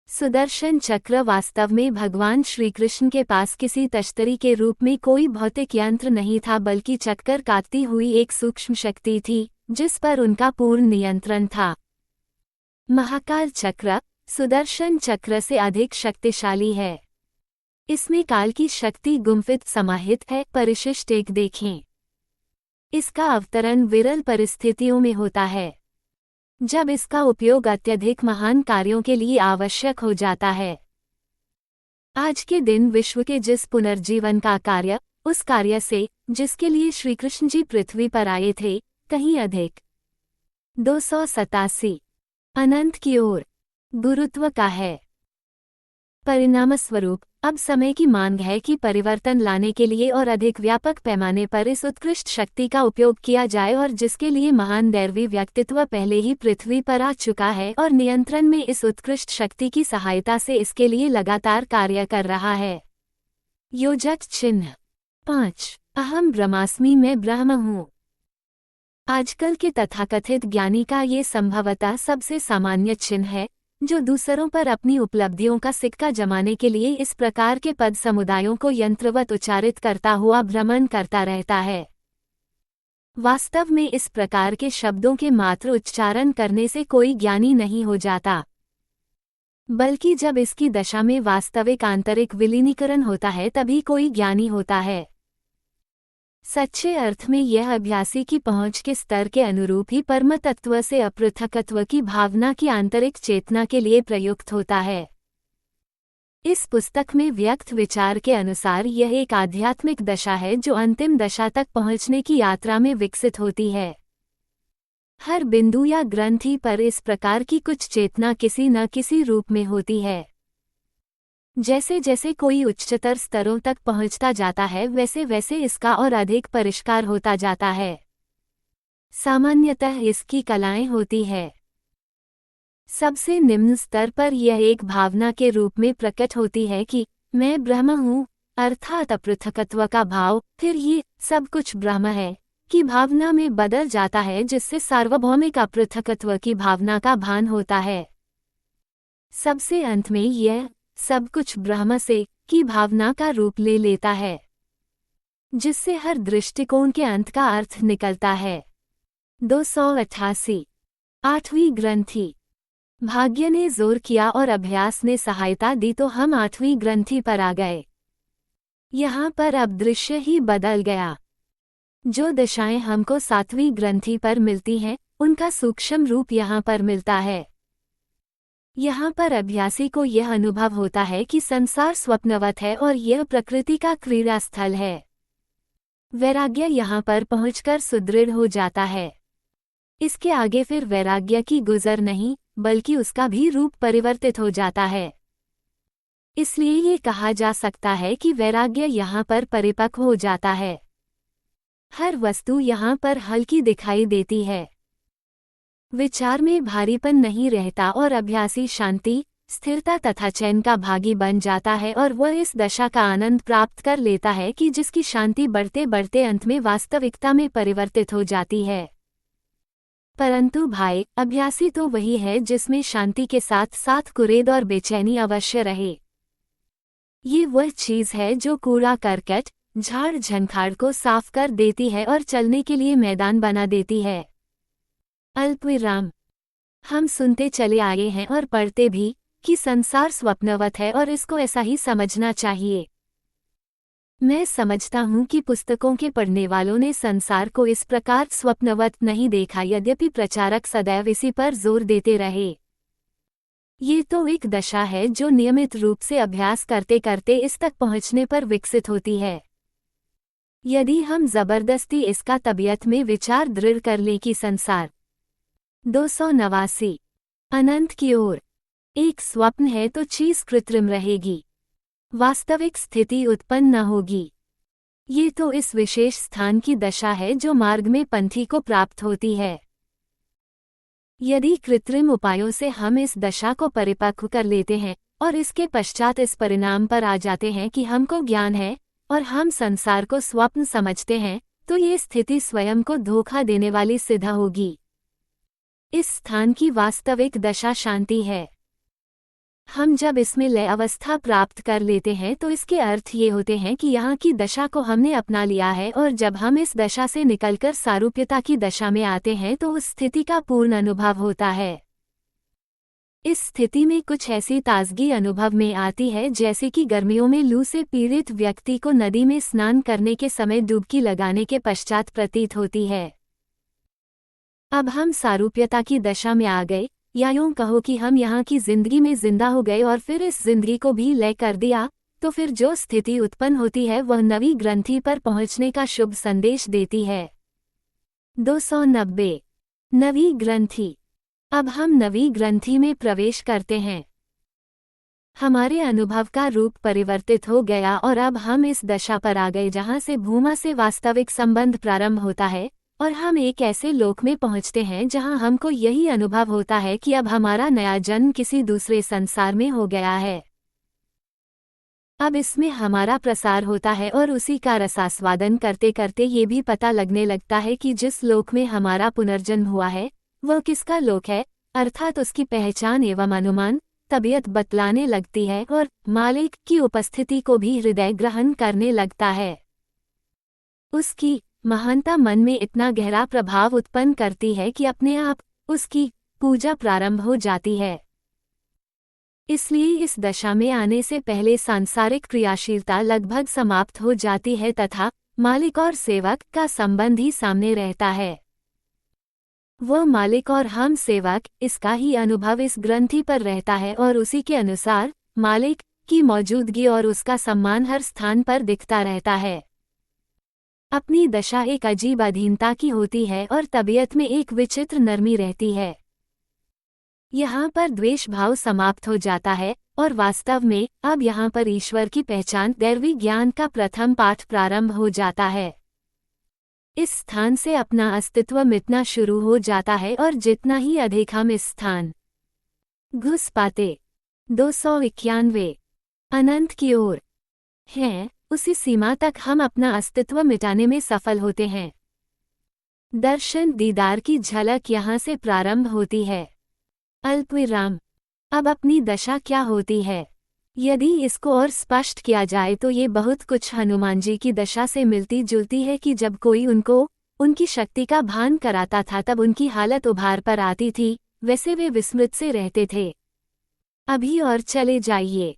सुदर्शन चक्र वास्तव में भगवान श्री कृष्ण के पास किसी तश्तरी के रूप में कोई भौतिक यंत्र नहीं था, बल्कि चक्कर काटती हुई एक सूक्ष्म शक्ति थी जिस पर उनका पूर्ण नियंत्रण था। महाकाल चक्र सुदर्शन चक्र से अधिक शक्तिशाली है। इसमें काल की शक्ति गुम्फित समाहित है। परिशिष्ट एक देखें। इसका अवतरण विरल परिस्थितियों में होता है, जब इसका उपयोग अत्यधिक महान कार्यों के लिए आवश्यक हो जाता है। आज के दिन विश्व के जिस पुनर्जीवन का कार्य, उस कार्य से जिसके लिए श्री कृष्ण जी पृथ्वी पर आए थे, कहीं अधिक। 287 अनंत की ओर गुरुत्व का है। परिणामस्वरूप अब समय की मांग है कि परिवर्तन लाने के लिए और अधिक व्यापक पैमाने पर इस उत्कृष्ट शक्ति का उपयोग किया जाए, और जिसके लिए महान दैवी व्यक्तित्व पहले ही पृथ्वी पर आ चुका है और नियंत्रण में इस उत्कृष्ट शक्ति की सहायता से इसके लिए लगातार कार्य कर रहा है। योजक चिन्ह 5 अहम ब्रह्मास्मि, मैं ब्रह्म हूँ। आजकल के तथाकथित ज्ञानी का ये संभवतः सबसे सामान्य चिन्ह है, जो दूसरों पर अपनी उपलब्धियों का सिक्का जमाने के लिए इस प्रकार के पद समुदायों को यंत्रवत उच्चारित करता हुआ भ्रमण करता रहता है। वास्तव में इस प्रकार के शब्दों के मात्र उच्चारण करने से कोई ज्ञानी नहीं हो जाता, बल्कि जब इसकी दशा में वास्तविक आंतरिक विलीनीकरण होता है तभी कोई ज्ञानी होता है। सच्चे अर्थ में यह अभ्यासी की पहुंच के स्तर के अनुरूप ही परम तत्व से अपृथकत्व की भावना की आंतरिक चेतना के लिए प्रयुक्त होता है। इस पुस्तक में व्यक्त विचार के अनुसार यह एक आध्यात्मिक दशा है जो अंतिम दशा तक पहुंचने की यात्रा में विकसित होती है। हर बिंदु या ग्रंथि पर इस प्रकार की कुछ चेतना किसी न किसी रूप में होती है। जैसे जैसे कोई उच्चतर स्तरों तक पहुंचता जाता है वैसे वैसे इसका और अधिक परिष्कार होता जाता है। सामान्यतः इसकी कलाएं होती है। सबसे निम्न स्तर पर यह एक भावना के रूप में प्रकट होती है कि मैं ब्रह्म हूँ, अर्थात अपृथकत्व का भाव, फिर ये सब कुछ ब्रह्म है की भावना में बदल जाता है, जिससे सार्वभौमिक अपृथकत्व की भावना का भान होता है। सबसे अंत में यह सब कुछ ब्रह्म से की भावना का रूप ले लेता है, जिससे हर दृष्टिकोण के अंत का अर्थ निकलता है। 288 आठवीं ग्रंथि। भाग्य ने जोर किया और अभ्यास ने सहायता दी तो हम आठवीं ग्रंथि पर आ गए। यहाँ पर अब दृश्य ही बदल गया। जो दशाएं हमको सातवीं ग्रंथि पर मिलती हैं, उनका सूक्ष्म रूप यहाँ पर मिलता है। यहाँ पर अभ्यासी को यह अनुभव होता है कि संसार स्वप्नवत है और यह प्रकृति का क्रीड़ा स्थल है। वैराग्य यहाँ पर पहुंचकर सुदृढ़ हो जाता है। इसके आगे फिर वैराग्य की गुजर नहीं, बल्कि उसका भी रूप परिवर्तित हो जाता है। इसलिए ये कहा जा सकता है कि वैराग्य यहाँ पर परिपक्व हो जाता है। हर वस्तु यहाँ पर हल्की दिखाई देती है। विचार में भारीपन नहीं रहता और अभ्यासी शांति, स्थिरता तथा चैन का भागी बन जाता है और वह इस दशा का आनंद प्राप्त कर लेता है कि जिसकी शांति बढ़ते बढ़ते अंत में वास्तविकता में परिवर्तित हो जाती है। परंतु भाई, अभ्यासी तो वही है जिसमें शांति के साथ साथ कुरेद और बेचैनी अवश्य रहे। ये वह चीज है जो कूड़ा करकट, झाड़ झंखाड़ को साफ कर देती है और चलने के लिए मैदान बना देती है। अल्पविराम। हम सुनते चले आए हैं और पढ़ते भी कि संसार स्वप्नवत है और इसको ऐसा ही समझना चाहिए। मैं समझता हूँ कि पुस्तकों के पढ़ने वालों ने संसार को इस प्रकार स्वप्नवत नहीं देखा, यद्यपि प्रचारक सदैव इसी पर जोर देते रहे। ये तो एक दशा है जो नियमित रूप से अभ्यास करते करते इस तक पहुँचने पर विकसित होती है। यदि हम जबरदस्ती इसका तबीयत में विचार दृढ़ कर लें कि संसार 289 अनंत की ओर एक स्वप्न है तो चीज कृत्रिम रहेगी, वास्तविक स्थिति उत्पन्न न होगी। ये तो इस विशेष स्थान की दशा है जो मार्ग में पंथी को प्राप्त होती है। यदि कृत्रिम उपायों से हम इस दशा को परिपक्व कर लेते हैं और इसके पश्चात इस परिणाम पर आ जाते हैं कि हमको ज्ञान है और हम संसार को स्वप्न समझते हैं, तो ये स्थिति स्वयं को धोखा देने वाली सिद्ध होगी। इस स्थान की वास्तविक दशा शांति है। हम जब इसमें लय अवस्था प्राप्त कर लेते हैं तो इसके अर्थ ये होते हैं कि यहाँ की दशा को हमने अपना लिया है, और जब हम इस दशा से निकलकर सारूप्यता की दशा में आते हैं तो उस स्थिति का पूर्ण अनुभव होता है। इस स्थिति में कुछ ऐसी ताजगी अनुभव में आती है जैसे कि गर्मियों में लू से पीड़ित व्यक्ति को नदी में स्नान करने के समय डुबकी लगाने के पश्चात प्रतीत होती है। अब हम सारूप्यता की दशा में आ गए, या यूं कहो कि हम यहाँ की जिंदगी में जिंदा हो गए और फिर इस जिंदगी को भी लय कर दिया, तो फिर जो स्थिति उत्पन्न होती है वह नवी ग्रंथि पर पहुँचने का शुभ संदेश देती है। 290 नवी ग्रंथि। अब हम नवी ग्रंथि में प्रवेश करते हैं। हमारे अनुभव का रूप परिवर्तित हो गया और अब हम इस दशा पर आ गए जहाँ से भूमा से वास्तविक संबंध प्रारंभ होता है, और हम एक ऐसे लोक में पहुँचते हैं जहाँ हमको यही अनुभव होता है कि अब हमारा नया जन्म किसी दूसरे संसार में हो गया है। अब इसमें हमारा प्रसार होता है और उसी का रसास्वादन करते करते ये भी पता लगने लगता है कि जिस लोक में हमारा पुनर्जन्म हुआ है वह किसका लोक है, अर्थात उसकी पहचान एवं अनुमान तबीयत बतलाने लगती है और मालिक की उपस्थिति को भी हृदय ग्रहण करने लगता है। उसकी महानता मन में इतना गहरा प्रभाव उत्पन्न करती है कि अपने आप उसकी पूजा प्रारंभ हो जाती है। इसलिए इस दशा में आने से पहले सांसारिक क्रियाशीलता लगभग समाप्त हो जाती है तथा मालिक और सेवक का संबंध ही सामने रहता है। वो मालिक और हम सेवक, इसका ही अनुभव इस ग्रंथि पर रहता है और उसी के अनुसार मालिक की मौजूदगी और उसका सम्मान हर स्थान पर दिखता रहता है। अपनी दशा एक अजीब अधीनता की होती है और तबीयत में एक विचित्र नरमी रहती है। यहाँ पर द्वेष भाव समाप्त हो जाता है और वास्तव में अब यहाँ पर ईश्वर की पहचान, दैवी ज्ञान का प्रथम पाठ प्रारंभ हो जाता है। इस स्थान से अपना अस्तित्व मिटना शुरू हो जाता है और जितना ही अधिक हम इस स्थान घुस पाते 291 अनंत की ओर हैं, उसी सीमा तक हम अपना अस्तित्व मिटाने में सफल होते हैं। दर्शन दीदार की झलक यहाँ से प्रारंभ होती है। अल्पविराम। अब अपनी दशा क्या होती है? यदि इसको और स्पष्ट किया जाए तो ये बहुत कुछ हनुमान जी की दशा से मिलती जुलती है कि जब कोई उनको उनकी शक्ति का भान कराता था तब उनकी हालत उभार पर आती थी, वैसे वे विस्मृत से रहते थे। अभी और चले जाइए।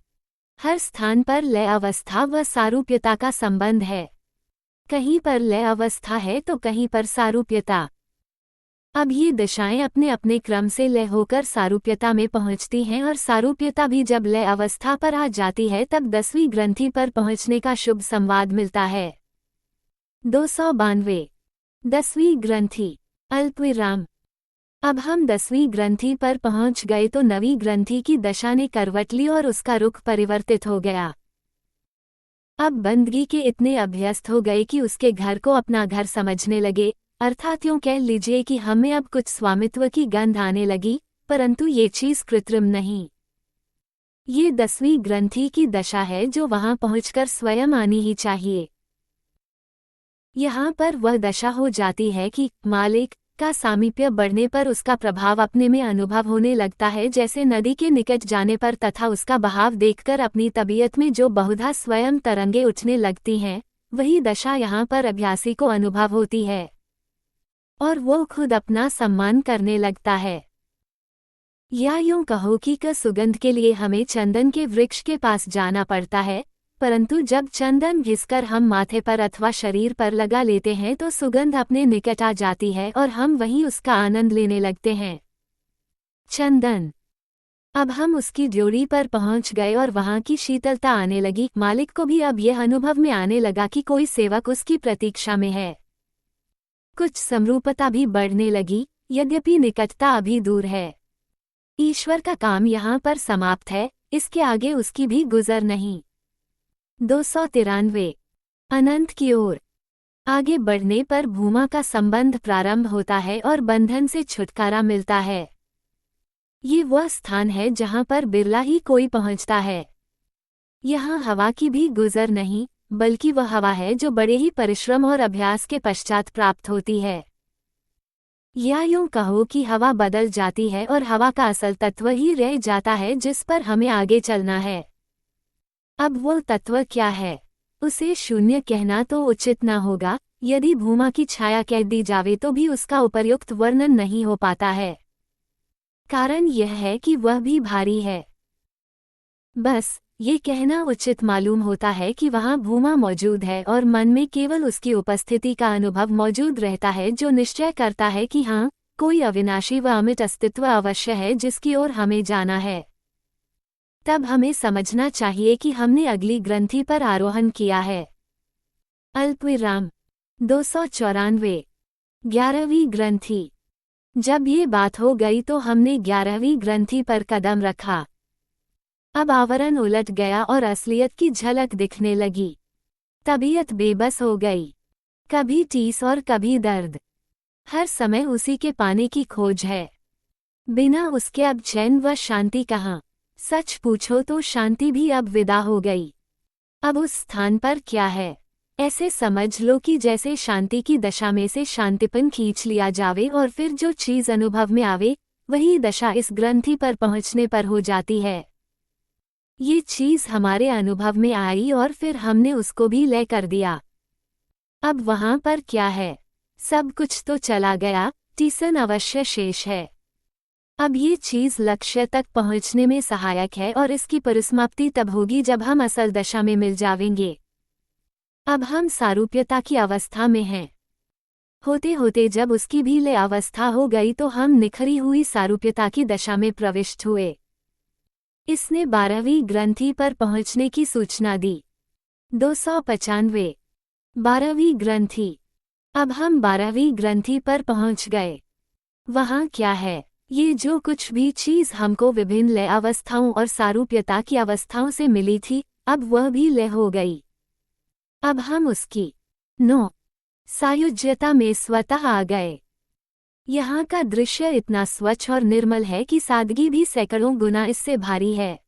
हर स्थान पर लय अवस्था व सारूप्यता का संबंध है। कहीं पर लय अवस्था है तो कहीं पर सारूप्यता। अब ये दशाएं अपने अपने क्रम से लय होकर सारूप्यता में पहुंचती हैं और सारूप्यता भी जब लय अवस्था पर आ जाती है तब 10वीं ग्रंथि पर पहुंचने का शुभ संवाद मिलता है। 292 10वीं ग्रंथि। अल्पविराम। अब हम 10वीं ग्रंथि पर पहुंच गए तो 9वीं ग्रंथि की दशा ने करवट ली और उसका रुख परिवर्तित हो गया। अब बंदगी के इतने अभ्यस्त हो गए कि उसके घर को अपना घर समझने लगे, अर्थात यूं कह लीजिए कि हमें अब कुछ स्वामित्व की गंध आने लगी, परंतु ये चीज कृत्रिम नहीं। ये 10वीं ग्रंथि की दशा है जो वहां पहुंचकर स्वयं आनी ही चाहिए। यहाँ पर वह दशा हो जाती है कि मालिक का सामीप्य बढ़ने पर उसका प्रभाव अपने में अनुभव होने लगता है, जैसे नदी के निकट जाने पर तथा उसका बहाव देखकर अपनी तबीयत में जो बहुधा स्वयं तरंगे उठने लगती हैं, वही दशा यहाँ पर अभ्यासी को अनुभव होती है और वो खुद अपना सम्मान करने लगता है। या यूं कहो कि सुगंध के लिए हमें चंदन के वृक्ष के पास जाना पड़ता है, परंतु जब चंदन घिसकर हम माथे पर अथवा शरीर पर लगा लेते हैं तो सुगंध अपने निकट आ जाती है और हम वहीं उसका आनंद लेने लगते हैं। चंदन। अब हम उसकी ड्योढ़ी पर पहुंच गए और वहां की शीतलता आने लगी। मालिक को भी अब यह अनुभव में आने लगा कि कोई सेवक उसकी प्रतीक्षा में है। कुछ समरूपता भी बढ़ने लगी, यद्यपि निकटता अभी दूर है। ईश्वर का काम यहाँ पर समाप्त है, इसके आगे उसकी भी गुजर नहीं। 293 अनंत की ओर। आगे बढ़ने पर भूमा का संबंध प्रारंभ होता है और बंधन से छुटकारा मिलता है। ये वह स्थान है जहाँ पर बिरला ही कोई पहुँचता है। यहाँ हवा की भी गुजर नहीं, बल्कि वह हवा है जो बड़े ही परिश्रम और अभ्यास के पश्चात प्राप्त होती है। या यूं कहो कि हवा बदल जाती है और हवा का असल तत्व ही रह जाता है जिस पर हमें आगे चलना है। अब वो तत्व क्या है, उसे शून्य कहना तो उचित न होगा। यदि भूमा की छाया कह दी जावे तो भी उसका उपर्युक्त वर्णन नहीं हो पाता है। कारण यह है कि वह भी भारी है। बस ये कहना उचित मालूम होता है कि वहाँ भूमा मौजूद है और मन में केवल उसकी उपस्थिति का अनुभव मौजूद रहता है, जो निश्चय करता है कि हाँ, कोई अविनाशी व अमिट अस्तित्व अवश्य है जिसकी ओर हमें जाना है। तब हमें समझना चाहिए कि हमने अगली ग्रंथि पर आरोहण किया है। अल्पविराम। 294 11वीं ग्रंथि। जब ये बात हो गई तो हमने 11वीं ग्रंथि पर कदम रखा। अब आवरण उलट गया और असलियत की झलक दिखने लगी। तबीयत बेबस हो गई, कभी टीस और कभी दर्द। हर समय उसी के पाने की खोज है, बिना उसके अब चैन व शांति कहाँ। सच पूछो तो शांति भी अब विदा हो गई। अब उस स्थान पर क्या है, ऐसे समझ लो कि जैसे शांति की दशा में से शांतिपन खींच लिया जावे और फिर जो चीज अनुभव में आवे वही दशा इस ग्रंथि पर पहुंचने पर हो जाती है। ये चीज हमारे अनुभव में आई और फिर हमने उसको भी लय कर दिया। अब वहां पर क्या है, सब कुछ तो चला गया, टीसन अवश्य शेष है। अब ये चीज लक्ष्य तक पहुंचने में सहायक है और इसकी परिसमाप्ति तब होगी जब हम असल दशा में मिल जावेंगे। अब हम सारूप्यता की अवस्था में हैं। होते होते जब उसकी भी लय अवस्था हो गई तो हम निखरी हुई सारूप्यता की दशा में प्रविष्ट हुए। इसने 12वीं ग्रंथि पर पहुंचने की सूचना दी। 295 12वीं ग्रंथि। अब हम 12वीं ग्रंथि पर पहुंच गए। वहाँ क्या है? ये जो कुछ भी चीज़ हमको विभिन्न लय अवस्थाओं और सारूप्यता की अवस्थाओं से मिली थी, अब वह भी लय हो गई। अब हम उसकी 9 सायुज्यता में स्वतः आ गए। यहाँ का दृश्य इतना स्वच्छ और निर्मल है कि सादगी भी सैकड़ों गुना इससे भारी है।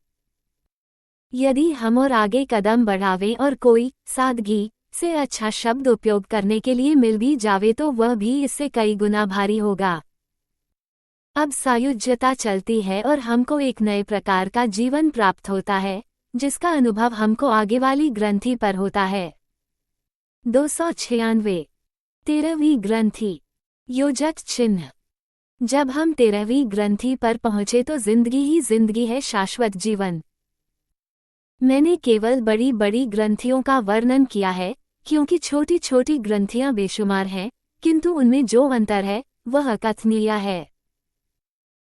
यदि हम और आगे कदम बढ़ावें और कोई सादगी से अच्छा शब्द उपयोग करने के लिए मिल भी जावे तो वह भी इससे कई गुना भारी होगा। अब सायुज्यता चलती है और हमको एक नए प्रकार का जीवन प्राप्त होता है, जिसका अनुभव हमको आगे वाली ग्रंथि पर होता है। 296 13वीं ग्रंथि। योजक चिन्ह। जब हम 13वीं ग्रंथि पर पहुंचे तो जिंदगी ही जिंदगी है, शाश्वत जीवन। मैंने केवल बड़ी बड़ी ग्रंथियों का वर्णन किया है, क्योंकि छोटी छोटी ग्रंथियां बेशुमार हैं, किंतु उनमें जो अंतर है वह अकथनीय है।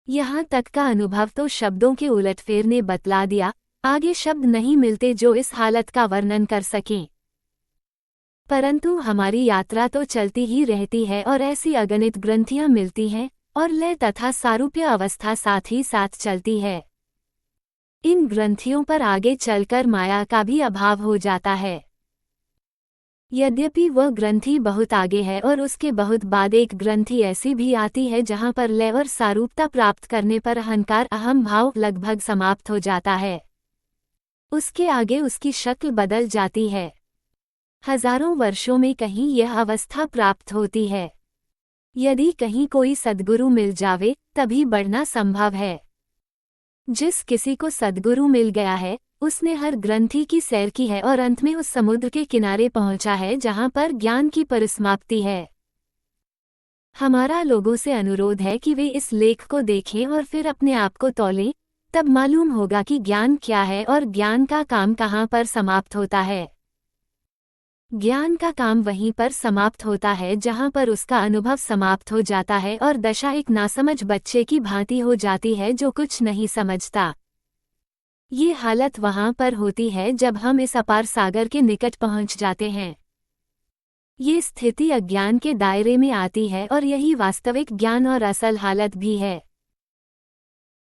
यहाँ तक का अनुभव तो शब्दों के उलटफेर ने बतला दिया, आगे शब्द नहीं मिलते जो इस हालत का वर्णन कर सकें। परंतु हमारी यात्रा तो चलती ही रहती है और ऐसी अगणित ग्रंथियां मिलती हैं और लय तथा सारूप्य अवस्था साथ ही साथ चलती है। इन ग्रंथियों पर आगे चलकर माया का भी अभाव हो जाता है। यद्यपि वह ग्रंथि बहुत आगे है और उसके बहुत बाद एक ग्रंथि ऐसी भी आती है जहां पर लय और सारूपता प्राप्त करने पर अहंकार अहम भाव लगभग समाप्त हो जाता है। उसके आगे उसकी शक्ल बदल जाती है। हजारों वर्षों में कहीं यह अवस्था प्राप्त होती है। यदि कहीं कोई सद्गुरु मिल जावे तभी बढ़ना संभव है। जिस किसी को सद्गुरु मिल गया है उसने हर ग्रंथि की सैर की है और अंत में उस समुद्र के किनारे पहुंचा है जहां पर ज्ञान की परिसमाप्ति है। हमारा लोगों से अनुरोध है कि वे इस लेख को देखें और फिर अपने आप को तौलें, तब मालूम होगा कि ज्ञान क्या है और ज्ञान का काम कहाँ पर समाप्त होता है। ज्ञान का काम वहीं पर समाप्त होता है जहां पर उसका अनुभव समाप्त हो जाता है और दशा एक नासमझ बच्चे की भांति हो जाती है जो कुछ नहीं समझता। ये हालत वहां पर होती है जब हम इस अपार सागर के निकट पहुंच जाते हैं। ये स्थिति अज्ञान के दायरे में आती है और यही वास्तविक ज्ञान और असल हालत भी है।